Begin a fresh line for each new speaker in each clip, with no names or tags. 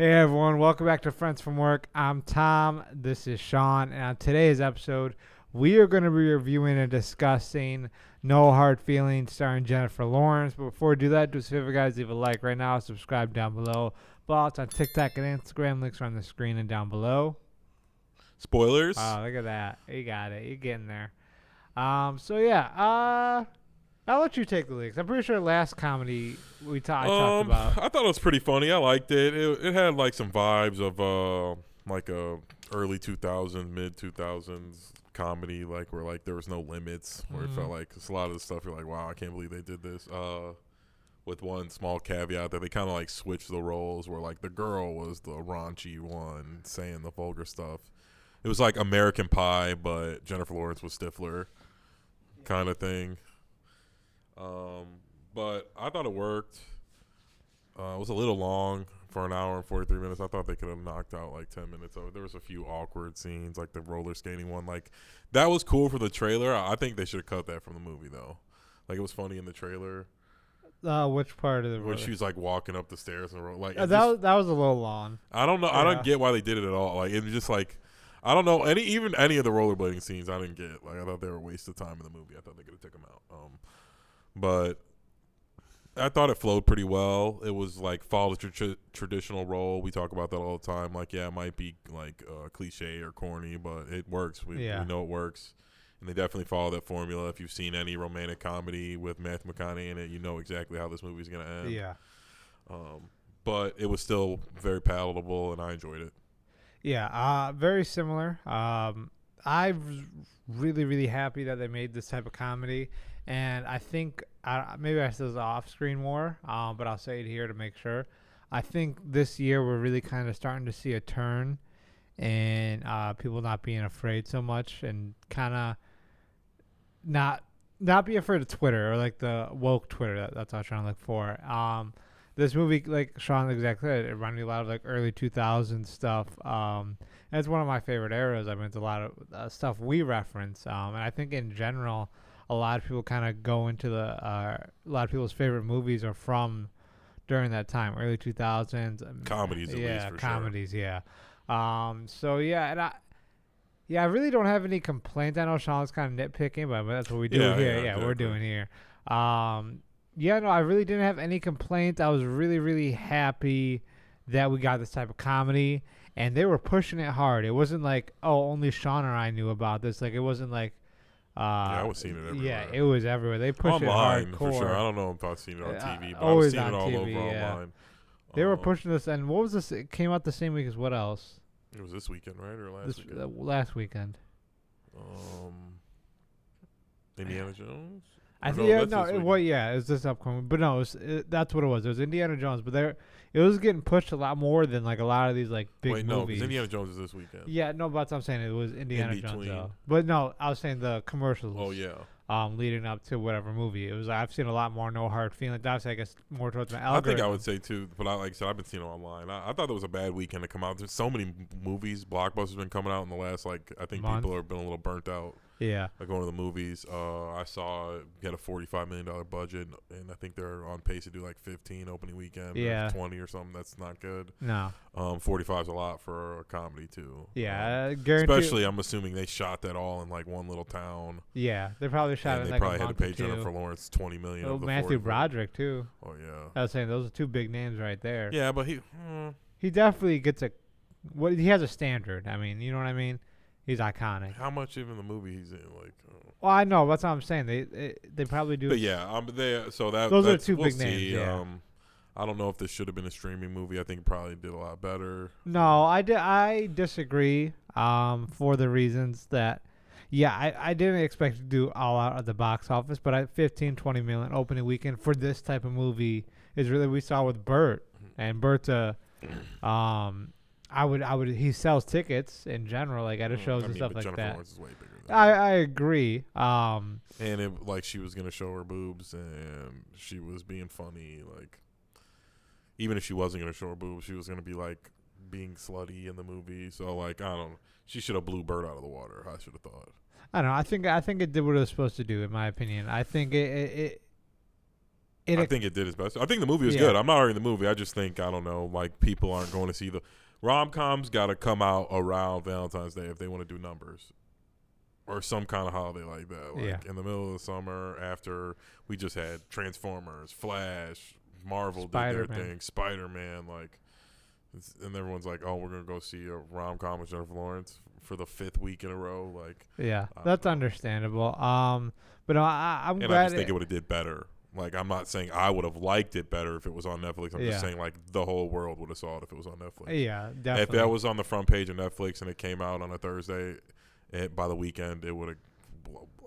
Hey everyone, welcome back to Friends from Work. I'm Tom. This is Sean, and on today's episode, we are going to be reviewing and discussing No Hard Feelings starring Jennifer Lawrence. But before we do that, do us a favor, guys, leave a like right now, subscribe down below. Follow us on TikTok and Instagram. Links are on the screen and down below.
Spoilers.
Oh, look at that. You got it. You're getting there. I'll let you take the lead. 'Cause I'm pretty sure last comedy I talked about.
I thought it was pretty funny. I liked it. It had like some vibes of like a early 2000s, mid 2000s comedy, like where like there was no limits. Where it felt like 'cause a lot of the stuff you're like, wow, I can't believe they did this. With one small caveat that they kind of like switched the roles, where like the girl was the raunchy one saying the vulgar stuff. It was like American Pie, but Jennifer Lawrence was Stifler, kind of thing. But I thought it worked. It was a little long for an hour and 43 minutes. I thought they could have knocked out like 10 minutes of it. There was a few awkward scenes, like the roller skating one. Like that was cool for the trailer. I think they should have cut that from the movie though. Like it was funny in the trailer.
Which part of the
Where she was like walking up the stairs and like
that was a little long.
I don't know.
Yeah.
I don't get why they did it at all. Like it was just like I don't know any of the rollerblading scenes. I didn't get. Like I thought they were a waste of time in the movie. I thought they could have taken them out. But I thought it flowed pretty well. It was like follow the traditional role. We talk about that all the time. Like, yeah, it might be like cliche or corny, but it works. We know it works. And they definitely follow that formula. If you've seen any romantic comedy with Matthew McConaughey in it, you know exactly how this movie's going to end.
Yeah.
But it was still very palatable, and I enjoyed it.
Yeah, very similar. I'm really, really happy that they made this type of comedy. And I think, maybe I said this off screen more, but I'll say it here to make sure. I think this year we're really kind of starting to see a turn in people not being afraid so much and kind of not be afraid of Twitter or like the woke Twitter. That's what I'm trying to look for. This movie, like Sean exactly said, it reminded me a lot of like early 2000s stuff. And it's one of my favorite eras. I mean, it's a lot of stuff we reference. And I think in general, a lot of people kind of go into a lot of people's favorite movies are from during that time, early 2000s.
Comedies, at least, for
comedies,
sure.
Yeah. I really don't have any complaints. I know Sean's kind of nitpicking, but that's what we do here. Yeah, we're doing here. I really didn't have any complaints. I was really, really happy that we got this type of comedy, and they were pushing it hard. It wasn't like, oh, only Sean or I knew about this. Like, it wasn't like,
I was seeing it everywhere.
Yeah, it was everywhere. They pushed
online,
it hardcore.
for sure. I don't know if I've seen it on TV, but I
always
was seeing
on
it all
TV,
over
yeah.
online.
They were pushing this, and what was this? It came out the same week as what else?
It was this weekend, right, or last weekend?
Last weekend.
Indiana Jones.
I think it was this upcoming, but no, that's what it was. It was Indiana Jones, but it was getting pushed a lot more than like a lot of these like big movies.
No, because Indiana Jones is this weekend.
Yeah, no, but that's what I'm saying. It was Indiana Jones, though. But no, I was saying the commercials.
Oh yeah.
Leading up to whatever movie it was, I've seen a lot more No Hard Feelings. That's I guess more towards my algorithm.
I think I would say too, but like I said, I've been seeing it online. I thought it was a bad weekend to come out. There's so many movies, blockbusters been coming out in the last I think
month.
People have been a little burnt out.
Yeah,
like going to the movies. I saw it had a $45 million budget, and I think they're on pace to do like 15 opening weekend.
Yeah,
20 or something. That's not good.
No,
45 is a lot for a comedy too.
Yeah,
especially I'm assuming they shot that all in like one little town.
Yeah, they probably shot it.
They
like
probably
had
to pay Jennifer Lawrence $20 million.
Oh, Matthew Broderick too.
Oh yeah,
I was saying those are two big names right there.
Yeah, but
he definitely gets he has a standard. I mean, you know what I mean. He's iconic.
How much even the movie he's in? Like,
well, I know that's what I'm saying. They probably do.
But yeah,
those are two big names. Yeah.
I don't know if this should have been a streaming movie. I think it probably did a lot better.
No, I disagree. For the reasons that, I didn't expect to do all out at the box office, but at 15-20 million opening weekend for this type of movie is really we saw with Bert, and Bert's he sells tickets in general, like at shows and stuff like
Jennifer
that.
Lawrence is way bigger than
I agree.
And it, like she was gonna show her boobs, and she was being funny. Like, even if she wasn't gonna show her boobs, she was gonna be like being slutty in the movie. So like, I don't know. She should have blew Bert out of the water. I should have thought.
I don't know. I think it did what it was supposed to do, in my opinion. I think it
I think it did its best. I think the movie was
Yeah.
good. I'm not arguing the movie. I just think, I don't know, like people aren't going to see the rom-coms. Got to come out around Valentine's Day if they want to do numbers or some kind of holiday like that. Like in the middle of the summer after we just had Transformers, Flash, Marvel did their thing, Spider-Man, like, and everyone's like, oh, we're gonna go see a rom-com with Jennifer Lawrence for the 5th week in a row. Like,
that's understandable. But no, I'm glad.
I just think it would have did better. Like, I'm not saying I would have liked it better if it was on Netflix. I'm just saying, like, the whole world would have saw it if it was on Netflix.
Yeah, definitely.
If that was on the front page of Netflix and it came out on a Thursday, by the weekend, it would have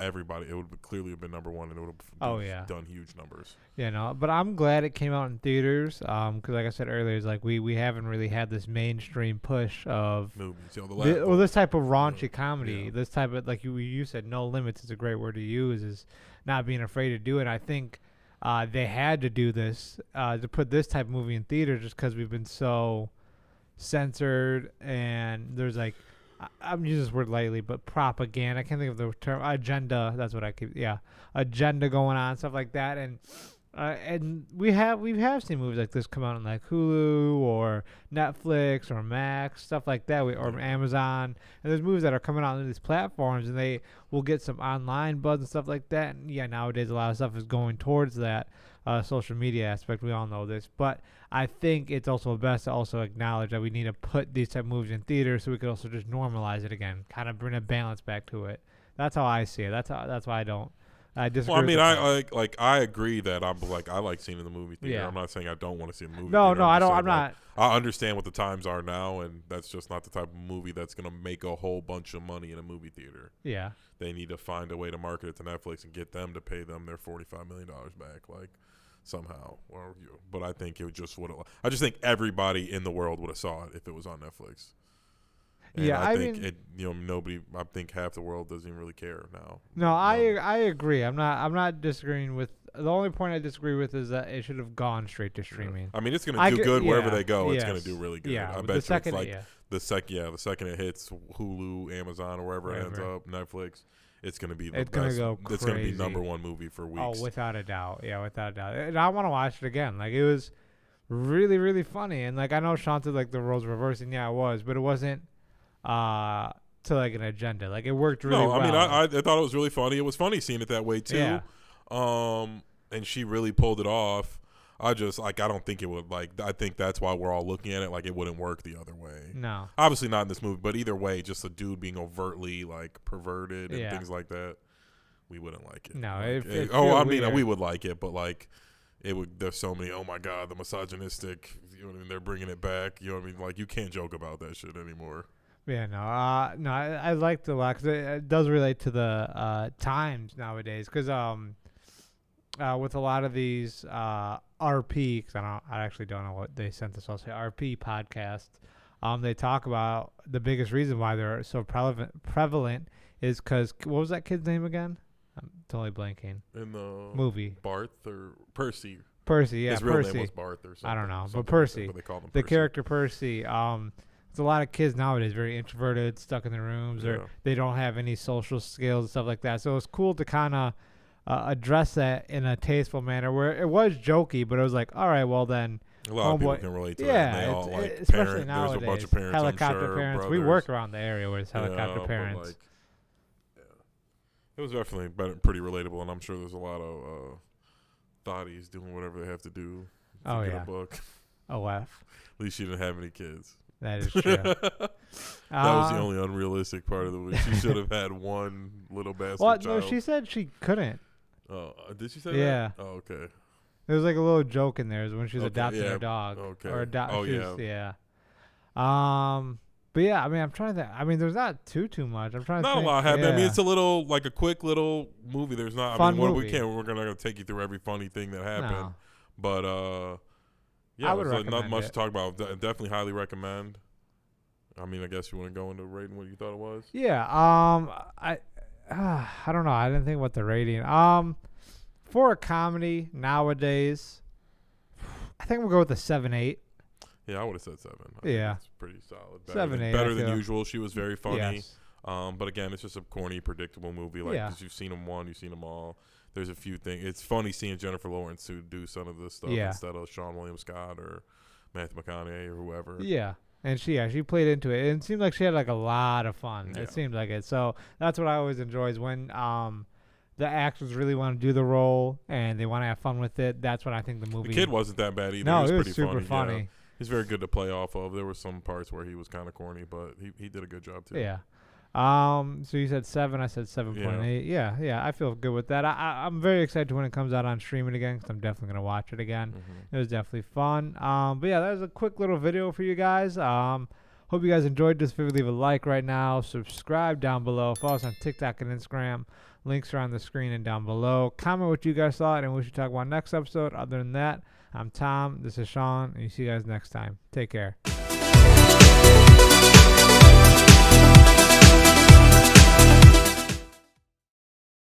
it would clearly have been number one, and it would have done huge numbers.
Yeah, no, but I'm glad it came out in theaters. Because like I said earlier, it's like we haven't really had this mainstream push of
movies.
This type of raunchy comedy. Yeah. This type of, like you said, no limits is a great word to use. Is not being afraid to do it. I think they had to do this to put this type of movie in theaters just because we've been so censored, and there's like, I'm using this word lightly, but propaganda. I can't think of the term. Agenda. That's what I keep. Yeah, agenda going on, stuff like that. And we have seen movies like this come out on like Hulu or Netflix or Max, stuff like that, or Amazon. And there's movies that are coming out on these platforms, and they will get some online buzz and stuff like that. And yeah, nowadays a lot of stuff is going towards that social media aspect. We all know this, but I think it's also best to also acknowledge that we need to put these type of movies in theaters so we could also just normalize it again, kind of bring a balance back to it. That's how I see it. That's why I don't. I disagree.
Well, I mean, I agree that I like seeing it in the movie theater.
Yeah.
I'm not saying I don't want to see it in the movie
theater.
theater.
No, I don't.
Saying,
I'm not.
I understand what the times are now, and that's just not the type of movie that's going to make a whole bunch of money in a movie theater.
Yeah.
They need to find a way to market it to Netflix and get them to pay them their $45 million back, like, somehow. But I think it just would have. I just think everybody in the world would have saw it if it was on Netflix. And
yeah,
I think nobody. I think half the world doesn't even really care now.
No, I agree. I'm not disagreeing with. The only point I disagree with is that it should have gone straight to streaming.
Yeah. I mean, it's going to do good wherever they go. It's
Yes.
going to do really good.
Yeah,
I
the
bet you
second,
it's like the second it hits Hulu, Amazon, or wherever it ends up, Netflix, it's going to be the best. It's going to be number one movie for weeks.
Oh, without a doubt. Yeah, without a doubt. And I want to watch it again. Like, it was really, really funny. And like, I know Sean said like the roles reversing. Yeah, it was, but it wasn't to like an agenda. Like, it worked really well.
No, I mean, I thought it was really funny. It was funny seeing it that way too.
Yeah.
And she really pulled it off. I don't think it would, like, I think that's why we're all looking at it like it wouldn't work the other way.
No.
Obviously not in this movie, but either way, just a dude being overtly like perverted and things like that, we wouldn't like it.
No.
Like, we would like it, but like, it would. There's so many. Oh my God, the misogynistic. You know what I mean? They're bringing it back. You know what I mean? Like, you can't joke about that shit anymore.
Yeah, no, I liked it a lot because it does relate to the times nowadays. Because with a lot of these RP, because I actually don't know what they sent us. I'll say RP podcasts. They talk about the biggest reason why they're so prevalent is because, what was that kid's name again? I'm totally blanking.
In the
movie,
Barth or Percy.
Percy, yeah,
his real
Percy.
name was Barth or something.
I don't know, but Percy,
but they called him
the
Percy.
character Percy. There's a lot of kids nowadays very introverted, stuck in their rooms, or they don't have any social skills and stuff like that. So it's cool to kind of address that in a tasteful manner where it was jokey, but it was like, all right, well then.
A lot of people can relate to that.
Yeah,
they all, like,
especially nowadays.
There's a bunch of parents,
helicopter
I'm sure,
parents.
brothers.
We work around the area where it's helicopter parents.
Like, it was definitely pretty relatable, and I'm sure there's a lot of thotties doing whatever they have to do to get a book.
OF.
At least she didn't have any kids.
That is true.
That was the only unrealistic part of the movie. She should have had one little bastard child.
No, she said she couldn't.
Oh, did she say that?
Yeah.
Oh, okay.
There was like a little joke in there when she was adopting her dog.
Okay.
Or
yeah.
But yeah, I mean, I'm trying to think. I mean, there's not too much. I'm trying to think.
Not a lot happened. I mean, it's a little, like a quick little movie. There's not.
Fun
movie.
movie.
We're not going to take you through every funny thing that happened.
No.
But, yeah,
I would
there's not
recommend
much
it.
to talk about. Definitely highly recommend. I mean, I guess you want to go into rating what you thought it was?
Yeah. I don't know. I didn't think about the rating. For a comedy nowadays, I think we'll go with a 7-8.
Yeah, I would have said 7.
Yeah.
It's pretty solid.
7-8.
Better than usual. She was very funny.
Yes.
But again, it's just a corny, predictable movie. Like, because you've seen them one, you've seen them all. there's a few things. It's funny seeing Jennifer Lawrence who do some of this stuff instead of Sean William Scott or Matthew McConaughey or whoever.
Yeah. And she played into it. And it seemed like she had like a lot of fun.
Yeah.
It seemed like it. So that's what I always enjoy is when the actors really want to do the role and they want to have fun with it. That's what I think the movie.
The kid wasn't that bad either.
No,
he was
it was
pretty
super funny.
Yeah. He's very good to play off of. There were some parts where he was kind of corny, but he did a good job too.
Yeah. So you said 7. I said 7.8. Yeah. I feel good with that. I'm very excited when it comes out on streaming again because I'm definitely gonna watch it again. It was definitely fun. But yeah, that was a quick little video for you guys. Hope you guys enjoyed this video. Leave a like right now. Subscribe down below. Follow us on TikTok and Instagram. Links are on the screen and down below. Comment what you guys thought and what we should talk about next episode. Other than that, I'm Tom. This is Sean, and you see you guys next time. Take care.